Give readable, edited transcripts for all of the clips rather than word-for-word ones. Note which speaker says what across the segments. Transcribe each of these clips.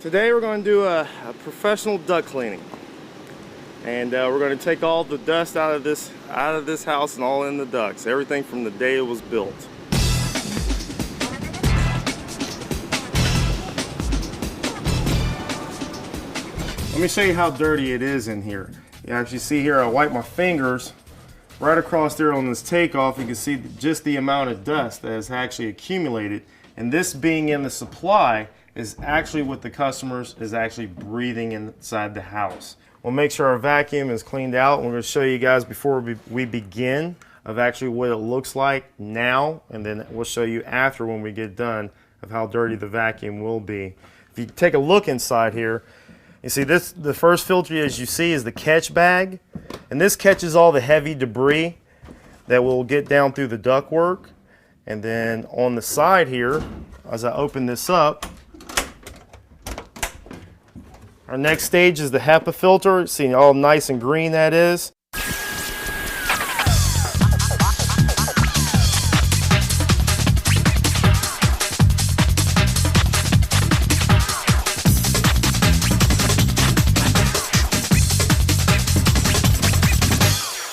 Speaker 1: Today we're going to do a professional duct cleaning, and we're going to take all the dust out of this house and all in the ducts, everything from the day it was built. Let me show you how dirty it is in here. You actually see here I wipe my fingers right across there on this takeoff. You can see just the amount of dust that has actually accumulated, and this being in the supply is actually what the customers is actually breathing inside the house. We'll make sure our vacuum is cleaned out, and we're going to show you guys before we begin of actually what it looks like now, and then we'll show you after when we get done of how dirty the vacuum will be. If you take a look inside here, you see this, the first filter as you see is the catch bag, and this catches all the heavy debris that will get down through the ductwork. And then on the side here, as I open this up, our next stage is the HEPA filter. See all nice and green that is.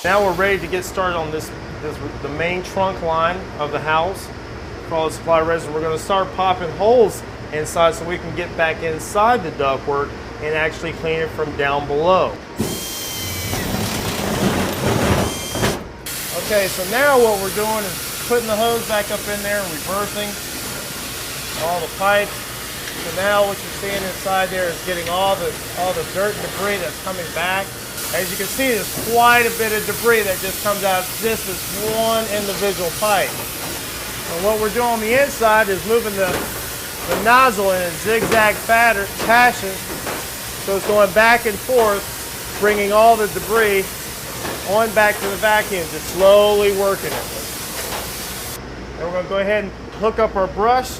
Speaker 1: Now we're ready to get started on the main trunk line of the house for all the supply resin. We're going to start popping holes inside so we can get back inside the ductwork and actually clean it from down below. Okay, so now what we're doing is putting the hose back up in there and reversing all the pipes. So now what you're seeing inside there is getting all the dirt and debris that's coming back. As you can see, there's quite a bit of debris that just comes out just as one individual pipe. And what we're doing on the inside is moving the nozzle in a zigzag fashion, so it's going back and forth, bringing all the debris on back to the vacuum, just slowly working it. And we're going to go ahead and hook up our brush.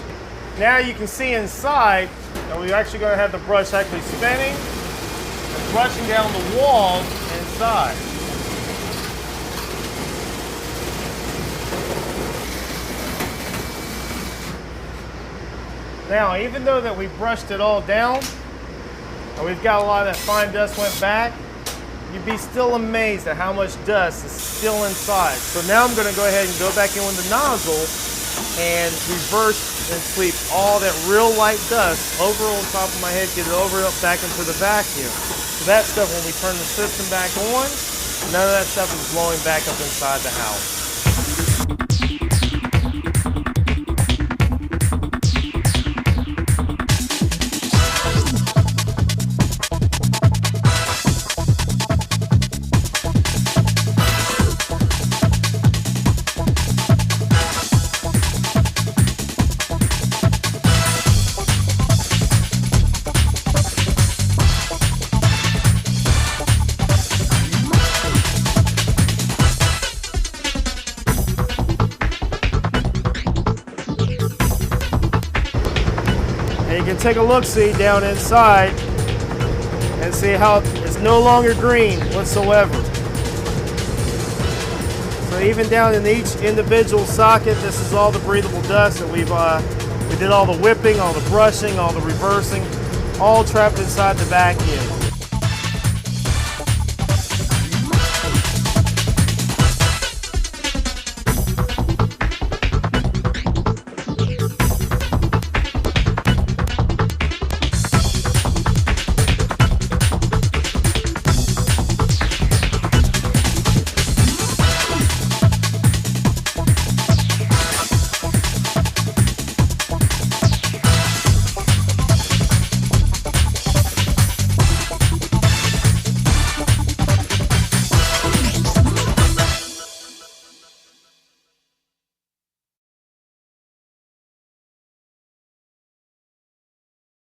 Speaker 1: Now you can see inside that we're actually going to have the brush actually spinning and brushing down the walls inside. Now, even though that we brushed it all down, and we've got a lot of that fine dust went back, you'd be still amazed at how much dust is still inside. So now I'm going to go ahead and go back in with the nozzle and reverse and sweep all that real light dust over on top of my head, get it over up back into the vacuum. So that stuff, when we turn the system back on, none of that stuff is blowing back up inside the house. And you can take a look-see down inside and see how it's no longer green whatsoever. So even down in each individual socket, this is all the breathable dust that we did all the whipping, all the brushing, all the reversing, all trapped inside the vacuum.